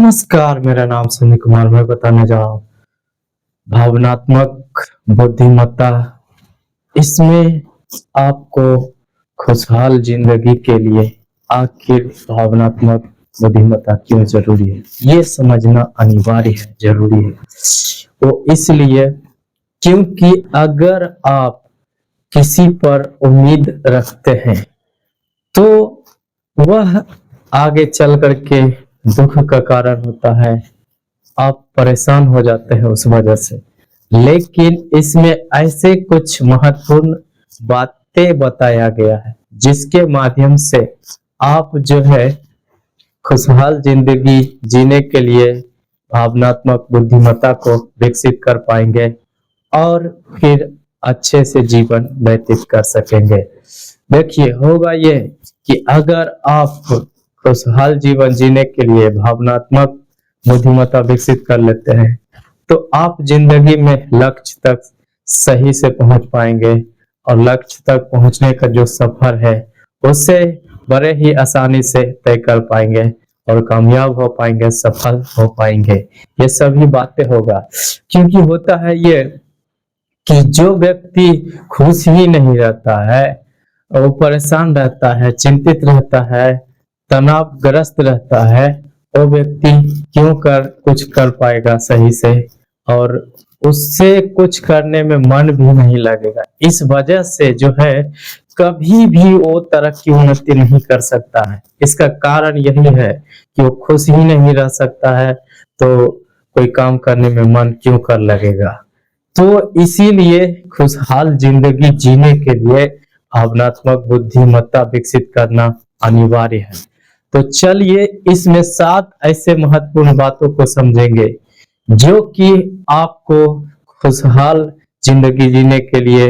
नमस्कार, मेरा नाम सनी कुमार। मैं बताने जा रहा हूँ भावनात्मक बुद्धिमत्ता। इसमें आपको खुशहाल जिंदगी के लिए आखिर भावनात्मक बुद्धिमत्ता क्यों जरूरी है, ये समझना अनिवार्य है, जरूरी है। वो इसलिए क्योंकि अगर आप किसी पर उम्मीद रखते हैं तो वह आगे चल करके दुख का कारण होता है। आप परेशान हो जाते हैं उस वजह से। लेकिन इसमें ऐसे कुछ महत्वपूर्ण बातें बताया गया है जिसके माध्यम से आप जो है खुशहाल जिंदगी जीने के लिए भावनात्मक बुद्धिमत्ता को विकसित कर पाएंगे और फिर अच्छे से जीवन व्यतीत कर सकेंगे। देखिए, होगा ये कि अगर आप खुशहाल जीवन जीने के लिए भावनात्मक बुद्धिमत्ता विकसित कर लेते हैं तो आप जिंदगी में लक्ष्य तक सही से पहुंच पाएंगे और लक्ष्य तक पहुंचने का जो सफर है उसे बड़े ही आसानी से तय कर पाएंगे और कामयाब हो पाएंगे, सफल हो पाएंगे। ये सभी बातें होगा क्योंकि होता है ये कि जो व्यक्ति खुश ही नहीं रहता है, वो परेशान रहता है, चिंतित रहता है, तनावग्रस्त रहता है, वो व्यक्ति क्यों कुछ कर पाएगा सही से, और उससे कुछ करने में मन भी नहीं लगेगा। इस वजह से जो है कभी भी वो तरक्की उन्नति नहीं कर सकता है। इसका कारण यही है कि वो खुश ही नहीं रह सकता है, तो कोई काम करने में मन क्यों कर लगेगा। तो इसीलिए खुशहाल जिंदगी जीने के लिए भावनात्मक बुद्धिमत्ता विकसित करना अनिवार्य है। तो चलिए इसमें 7 ऐसे महत्वपूर्ण बातों को समझेंगे जो कि आपको खुशहाल जिंदगी जीने के लिए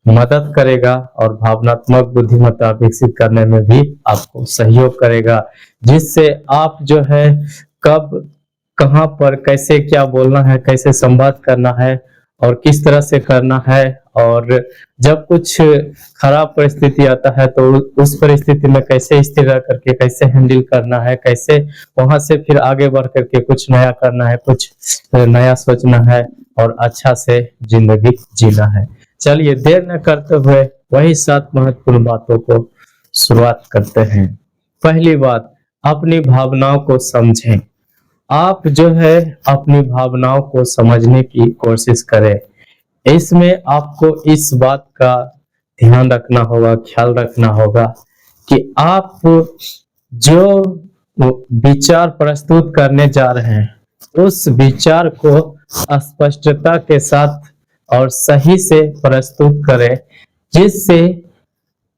मदद करेगा और भावनात्मक बुद्धिमत्ता विकसित करने में भी आपको सहयोग करेगा, जिससे आप जो है कब कहां पर कैसे क्या बोलना है, कैसे संवाद करना है और किस तरह से करना है, और जब कुछ खराब परिस्थिति आता है तो उस परिस्थिति में कैसे स्थिर रह करके कैसे हैंडल करना है, कैसे वहां से फिर आगे बढ़ करके कुछ नया करना है, कुछ नया सोचना है और अच्छा से जिंदगी जीना है। चलिए देर न करते हुए वही 7 महत्वपूर्ण बातों को शुरुआत करते हैं। पहली बात, अपनी भावनाओं को समझें। आप जो है अपनी भावनाओं को समझने की कोशिश करें। इसमें आपको इस बात का ध्यान रखना होगा, ख्याल रखना होगा कि आप जो विचार प्रस्तुत करने जा रहे हैं उस विचार को स्पष्टता के साथ और सही से प्रस्तुत करें, जिससे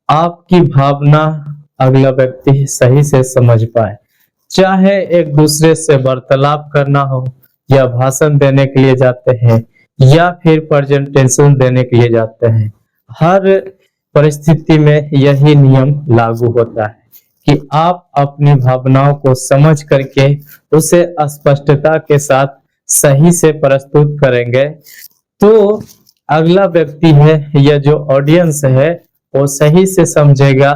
आपकी भावना अगला व्यक्ति सही से समझ पाए। चाहे एक दूसरे से वार्तालाप करना हो, या भाषण देने के लिए जाते हैं, या फिर प्रेजेंटेशन देने के लिए जाते हैं, हर परिस्थिति में यही नियम लागू होता है कि आप अपनी भावनाओं को समझ करके उसे स्पष्टता के साथ सही से प्रस्तुत करेंगे तो अगला व्यक्ति है या जो ऑडियंस है वो सही से समझेगा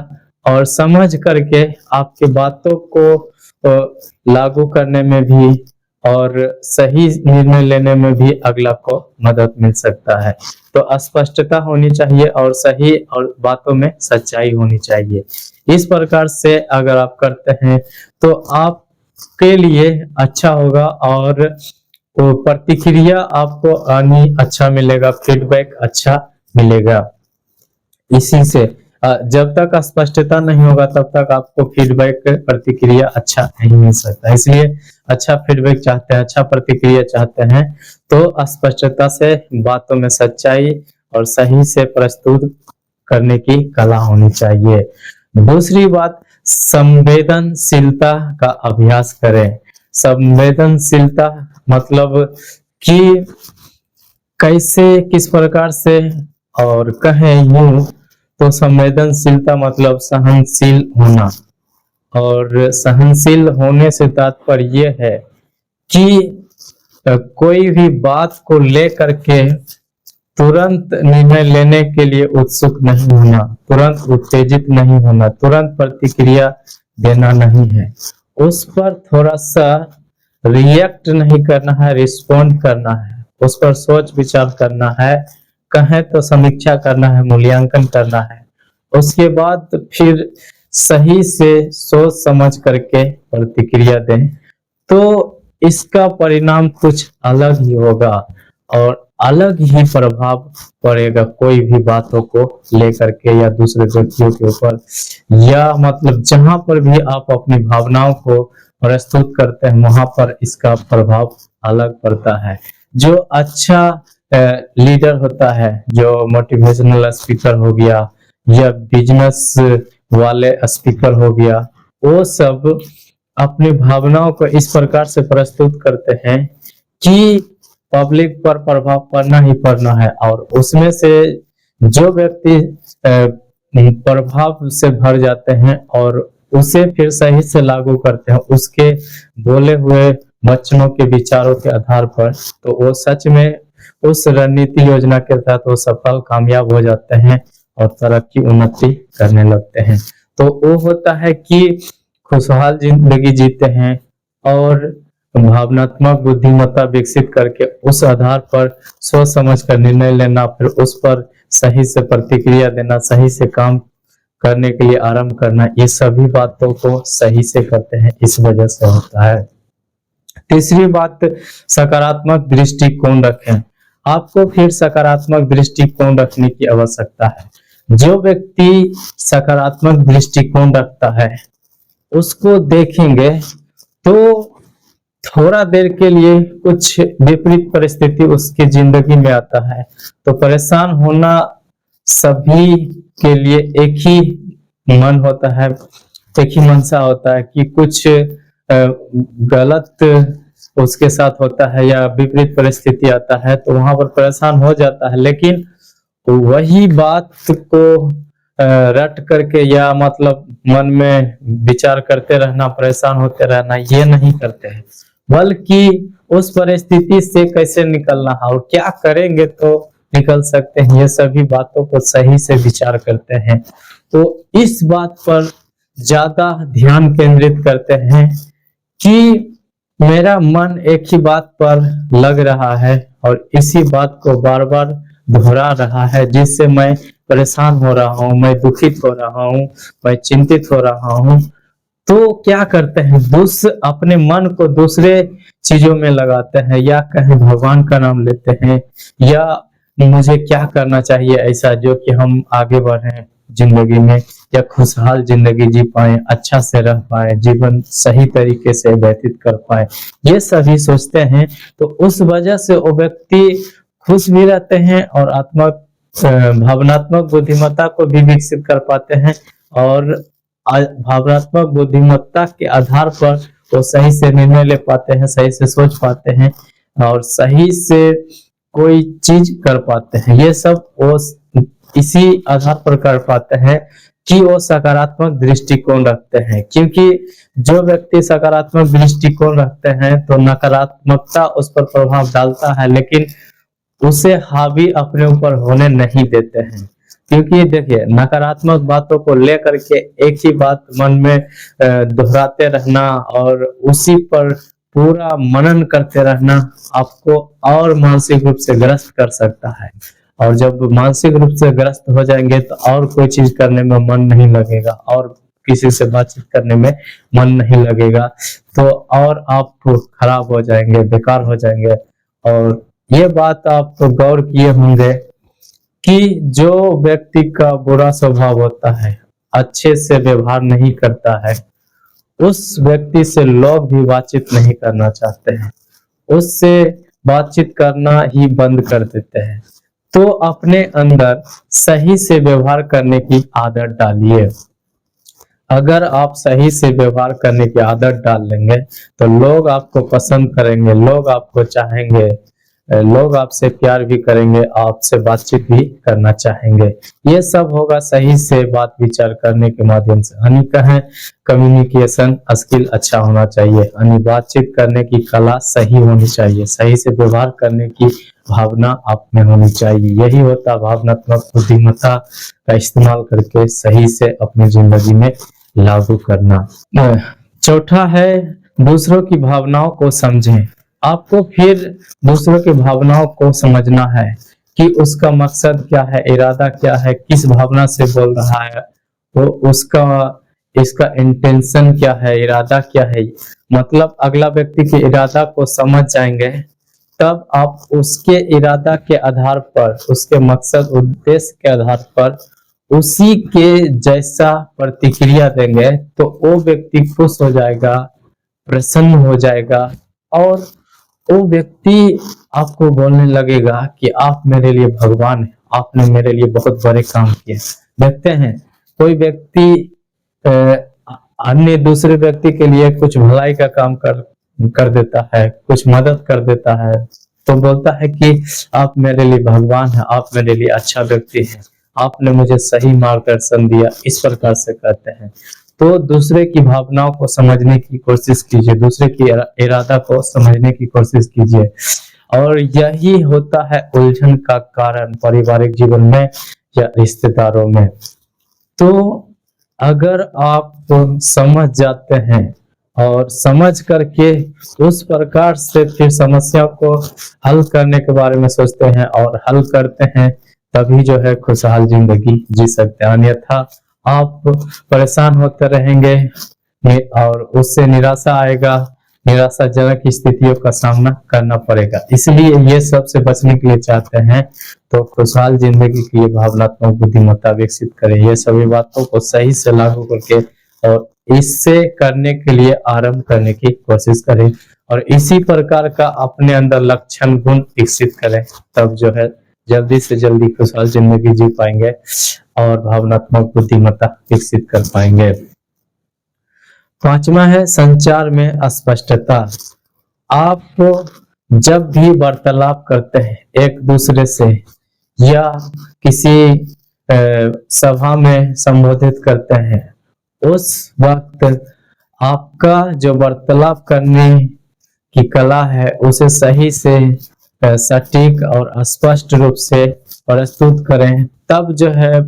और समझ करके आपकी बातों को लागू करने में भी और सही निर्णय लेने में भी अगला को मदद मिल सकता है। तो स्पष्टता होनी चाहिए और सही और बातों में सच्चाई होनी चाहिए। इस प्रकार से अगर आप करते हैं तो आपके लिए अच्छा होगा और प्रतिक्रिया आपको आनी अच्छा मिलेगा, फीडबैक अच्छा मिलेगा। इसी से जब तक स्पष्टता नहीं होगा तब तक आपको फीडबैक प्रतिक्रिया अच्छा नहीं मिल सकता। इसलिए अच्छा फीडबैक चाहते हैं, अच्छा प्रतिक्रिया चाहते हैं तो स्पष्टता से बातों में सच्चाई और सही से प्रस्तुत करने की कला होनी चाहिए। दूसरी बात, संवेदनशीलता का अभ्यास करें। संवेदनशीलता मतलब कि कैसे, किस प्रकार से, और कहें यूं तो संवेदनशीलता मतलब सहनशील होना, और सहनशील होने से तात्पर्य यह है कि कोई भी बात को लेकर के तुरंत निर्णय लेने के लिए उत्सुक नहीं होना, तुरंत उत्तेजित नहीं होना, तुरंत प्रतिक्रिया देना नहीं है। उस पर थोड़ा सा रिएक्ट नहीं करना है, रिस्पॉन्ड करना है, उस पर सोच विचार करना है, कहें तो समीक्षा करना है, मूल्यांकन करना है। उसके बाद फिर सही से सोच समझ करके प्रतिक्रिया दें, तो इसका परिणाम कुछ अलग ही होगा और अलग ही प्रभाव पड़ेगा कोई भी बातों को लेकर के या दूसरे व्यक्तियों के ऊपर, या मतलब जहां पर भी आप अपनी भावनाओं को प्रस्तुत करते हैं वहां पर इसका प्रभाव अलग पड़ता है। जो अच्छा लीडर होता है, जो मोटिवेशनल स्पीकर हो गया या बिजनेस वाले स्पीकर हो गया, वो सब अपनी भावनाओं को इस प्रकार से प्रस्तुत करते हैं कि पब्लिक पर प्रभाव पड़ना ही पड़ना है, और उसमें से जो व्यक्ति प्रभाव से भर जाते हैं और उसे फिर सही से लागू करते हैं उसके बोले हुए वचनों के विचारों के आधार पर, तो वो सच में उस रणनीति योजना के तहत वो सफल कामयाब हो जाते हैं और तरक्की उन्नति करने लगते हैं। तो वो होता है कि खुशहाल जिंदगी जीते हैं और भावनात्मक बुद्धिमत्ता विकसित करके उस आधार पर सोच समझ कर निर्णय लेना, फिर उस पर सही से प्रतिक्रिया देना, सही से काम करने के लिए आरंभ करना, ये सभी बातों को सही से करते हैं, इस वजह से होता है। तीसरी बात, सकारात्मक दृष्टिकोण रखें। आपको फिर सकारात्मक दृष्टिकोण रखने की आवश्यकता है। जो व्यक्ति सकारात्मक दृष्टिकोण रखता है उसको देखेंगे तो थोड़ा देर के लिए कुछ विपरीत परिस्थिति उसकी जिंदगी में आता है तो परेशान होना सभी के लिए एक ही मन होता है, एक ही मनसा होता है कि कुछ गलत उसके साथ होता है या विपरीत परिस्थिति आता है तो वहां पर परेशान हो जाता है। लेकिन वही बात को रट करके या मतलब मन में विचार करते रहना, परेशान होते रहना, ये नहीं करते हैं, बल्कि उस परिस्थिति से कैसे निकलना है और क्या करेंगे तो निकल सकते हैं, ये सभी बातों को सही से विचार करते हैं। तो इस बात पर ज्यादा ध्यान केंद्रित करते हैं कि मेरा मन एक ही बात पर लग रहा है और इसी बात को बार बार दोहरा रहा है, जिससे मैं परेशान हो रहा हूँ, मैं दुखित हो रहा हूँ, मैं चिंतित हो रहा हूँ। तो क्या करते हैं, अपने मन को दूसरे चीजों में लगाते हैं, या कहीं भगवान का नाम लेते हैं, या मुझे क्या करना चाहिए ऐसा जो कि हम आगे बढ़े जिंदगी में या खुशहाल जिंदगी जी पाए, अच्छा से रह पाए, जीवन सही तरीके से व्यतीत कर पाए, ये सभी सोचते हैं। तो उस वजह से वो व्यक्ति खुश भी रहते हैं और भावनात्मक बुद्धिमत्ता को भी विकसित कर पाते हैं और भावनात्मक बुद्धिमत्ता के आधार पर वो सही से निर्णय ले पाते हैं, सही से सोच पाते हैं और सही से कोई चीज कर पाते हैं। ये सब वो इसी आधार पर कर पाते हैं कि वो सकारात्मक दृष्टिकोण रखते हैं, क्योंकि जो व्यक्ति सकारात्मक दृष्टिकोण रखते हैं तो नकारात्मकता उस पर प्रभाव डालता है लेकिन उसे हावी अपने ऊपर होने नहीं देते हैं। क्योंकि देखिए, नकारात्मक बातों को लेकर के एक ही बात मन में दोहराते रहना और उसी पर पूरा मनन करते रहना आपको और मानसिक रूप से ग्रस्त कर सकता है, और जब मानसिक रूप से ग्रस्त हो जाएंगे तो और कोई चीज करने में मन नहीं लगेगा और किसी से बातचीत करने में मन नहीं लगेगा, तो और आप खराब हो जाएंगे, बेकार हो जाएंगे। और ये बात आप तो गौर किए होंगे कि जो व्यक्ति का बुरा स्वभाव होता है, अच्छे से व्यवहार नहीं करता है, उस व्यक्ति से लोग भी बातचीत नहीं करना चाहते हैं, उससे बातचीत करना ही बंद कर देते हैं। तो अपने अंदर सही से व्यवहार करने की आदत डालिए। अगर आप सही से व्यवहार करने की आदत डाल लेंगे तो लोग आपको पसंद करेंगे, लोग आपको चाहेंगे, लोग आपसे प्यार भी करेंगे, आपसे बातचीत भी करना चाहेंगे। ये सब होगा सही से बात विचार करने के माध्यम से। यानी कहें कम्युनिकेशन स्किल अच्छा होना चाहिए, यानी बातचीत करने की कला सही होनी चाहिए, सही से व्यवहार करने की भावना आप में होनी चाहिए। यही होता भावनात्मक बुद्धिमत्ता का इस्तेमाल करके सही से अपनी जिंदगी में लागू करना। चौथा है दूसरों की भावनाओं को समझें। आपको फिर दूसरों की भावनाओं को समझना है कि उसका मकसद क्या है, इरादा क्या है, किस भावना से बोल रहा है, वो उसका इसका इंटेंशन क्या है, इरादा क्या है। मतलब अगला व्यक्ति के इरादा को समझ जाएंगे, तब आप उसके इरादा के आधार पर, उसके मकसद उद्देश्य के आधार पर उसी के जैसा प्रतिक्रिया देंगे तो वो व्यक्ति खुश हो जाएगा, प्रसन्न हो जाएगा, और वो व्यक्ति आपको बोलने लगेगा कि आप मेरे लिए भगवान हैं, आपने मेरे लिए बहुत बड़े काम किए। देखते हैं कोई व्यक्ति अ, अन्य दूसरे व्यक्ति के लिए कुछ भलाई का काम कर कर देता है, कुछ मदद कर देता है, तो बोलता है कि आप मेरे लिए भगवान हैं, आप मेरे लिए अच्छा व्यक्ति हैं, आपने मुझे सही मार्गदर्शन दिया, इस प्रकार से कहते हैं। तो दूसरे की भावनाओं को समझने की कोशिश कीजिए, दूसरे की इरादा को समझने की कोशिश कीजिए, और यही होता है उलझन का कारण पारिवारिक जीवन में या रिश्तेदारों में। तो अगर आप समझ जाते हैं और समझ करके उस प्रकार से फिर समस्या को हल करने के बारे में सोचते हैं और हल करते हैं, तभी जो है खुशहाल जिंदगी जी सकते हैं। अन्यथा आप परेशान होते रहेंगे और उससे निराशा आएगा, निराशाजनक स्थितियों का सामना करना पड़ेगा। इसलिए ये सब से बचने के लिए चाहते हैं तो खुशहाल जिंदगी के लिए भावनात्मक बुद्धिमत्ता विकसित करें। ये सभी बातों को सही से लागू करके और इससे करने के लिए आरंभ करने की कोशिश करें, और इसी प्रकार का अपने अंदर लक्षण गुण विकसित करें, तब जो है जल्दी से जल्दी खुशहाल जिंदगी जी पाएंगे और भावनात्मक बुद्धिमत्ता विकसित कर पाएंगे। पांचवा है संचार में स्पष्टता। आप जब भी वार्तालाप करते हैं एक दूसरे से या किसी सभा में संबोधित करते हैं, उस वक्त आपका जो वार्तालाप करने की कला है उसे सही से सटीक और स्पष्ट रूप से प्रस्तुत करें, तब जो है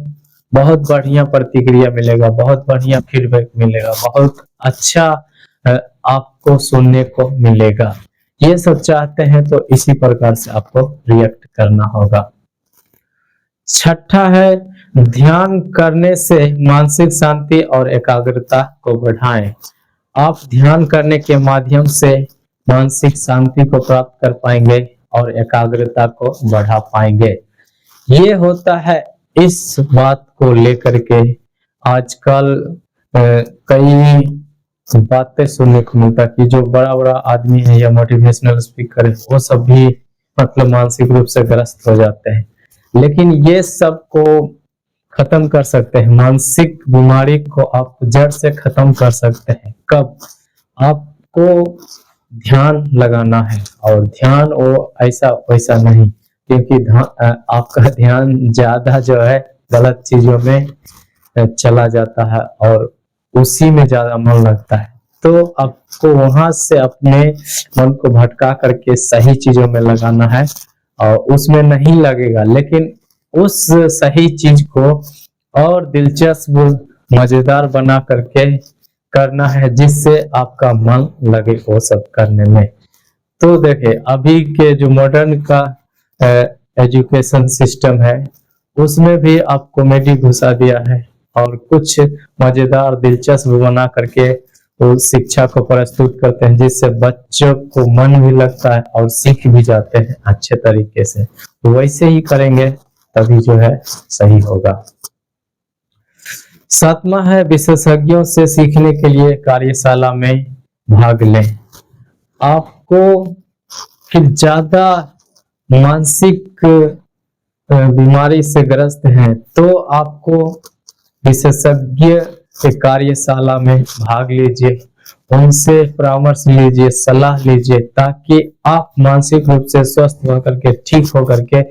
बहुत बढ़िया प्रतिक्रिया मिलेगा, बहुत बढ़िया फीडबैक मिलेगा, बहुत अच्छा आपको सुनने को मिलेगा। ये सब चाहते हैं तो इसी प्रकार से आपको रिएक्ट करना होगा। छठा है ध्यान करने से मानसिक शांति और एकाग्रता को बढ़ाएं। आप ध्यान करने के माध्यम से मानसिक शांति को प्राप्त कर पाएंगे और एकाग्रता को बढ़ा पाएंगे। ये होता है इस बात को लेकर के आजकल कई बातें सुनने को मिलता कि जो बड़ा बड़ा आदमी है या मोटिवेशनल स्पीकर है वो सब भी मतलब मानसिक रूप से ग्रस्त हो जाते हैं, लेकिन ये सब को खत्म कर सकते हैं। मानसिक बीमारी को आप जड़ से खत्म कर सकते हैं। कब? आपको ध्यान लगाना है, और ध्यान वो ऐसा वैसा नहीं, क्योंकि आपका ध्यान ज्यादा जो है गलत चीजों में चला जाता है और उसी में ज्यादा मन लगता है। तो आपको वहां से अपने मन को भटका करके सही चीजों में लगाना है, और उसमें नहीं लगेगा, लेकिन उस सही चीज को और दिलचस्प मजेदार बना करके करना है, जिससे आपका मन लगे वो सब करने में। तो देखिए अभी के जो मॉडर्न का एजुकेशन सिस्टम है उसमें भी आप कॉमेडी घुसा दिया है और कुछ मजेदार दिलचस्प बना करके वो शिक्षा को प्रस्तुत करते हैं, जिससे बच्चों को मन भी लगता है और सीख भी जाते हैं अच्छे तरीके से। तो वैसे ही करेंगे तभी जो है सही होगा। सातवां है विशेषज्ञों से सीखने के लिए कार्यशाला में भाग लें। आपको फिर ज्यादा मानसिक बीमारी से ग्रस्त हैं तो आपको विशेषज्ञ के कार्यशाला में भाग लीजिए, उनसे परामर्श लीजिए, सलाह लीजिए, ताकि आप मानसिक रूप से स्वस्थ होकर के ठीक होकर के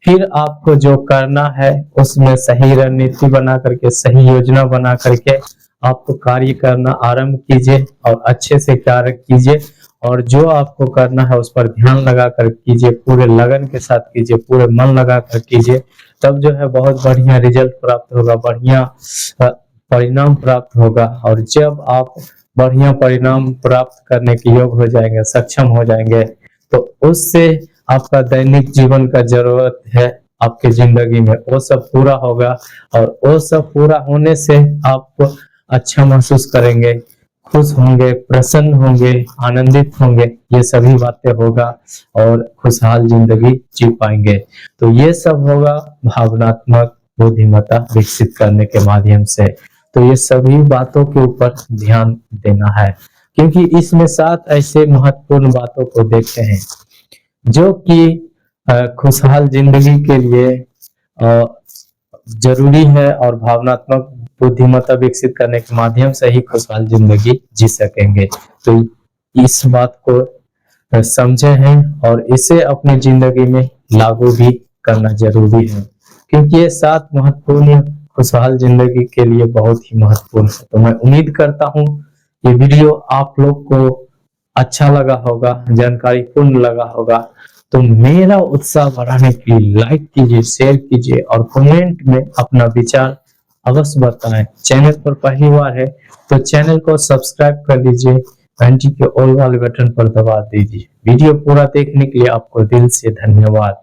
फिर आपको जो करना है उसमें सही रणनीति बना करके, सही योजना बना करके आपको कार्य करना आरंभ कीजिए और अच्छे से कार्य कीजिए, और जो आपको करना है उस पर ध्यान लगा कर कीजिए, पूरे लगन के साथ कीजिए, पूरे मन लगा कर कीजिए, तब जो है बहुत बढ़िया रिजल्ट प्राप्त होगा, बढ़िया परिणाम प्राप्त होगा। और जब आप बढ़िया परिणाम प्राप्त करने के योग हो जाएंगे, सक्षम हो जाएंगे। तो उससे आपका दैनिक जीवन का जरूरत है आपके जिंदगी में वो सब पूरा होगा, और वो सब पूरा होने से आप अच्छा महसूस करेंगे, खुश होंगे, प्रसन्न होंगे, आनंदित होंगे, ये सभी बातें होगा और खुशहाल जिंदगी जी पाएंगे। तो ये सब होगा भावनात्मक बुद्धिमत्ता विकसित करने के माध्यम से। तो ये सभी बातों के ऊपर ध्यान देना है, क्योंकि इसमें 7 ऐसे महत्वपूर्ण बातों को देखते हैं जो कि खुशहाल जिंदगी के लिए अ, जरूरी है, और भावनात्मक बुद्धिमत्ता विकसित करने के माध्यम से ही खुशहाल जिंदगी जी सकेंगे। तो इस बात को समझे हैं और इसे अपनी जिंदगी में लागू भी करना जरूरी है, क्योंकि ये 7 महत्वपूर्ण खुशहाल जिंदगी के लिए बहुत ही महत्वपूर्ण है। तो मैं उम्मीद करता हूँ ये वीडियो आप लोग को अच्छा लगा होगा, जानकारी पूर्ण लगा होगा। तो मेरा उत्साह बढ़ाने के लिए लाइक कीजिए, शेयर कीजिए और कमेंट में अपना विचार अवश्य बताएं। चैनल पर पहली बार है तो चैनल को सब्सक्राइब कर लीजिए, घंटी के ऑल वाले बटन पर दबा दीजिए। वीडियो पूरा देखने के लिए आपको दिल से धन्यवाद।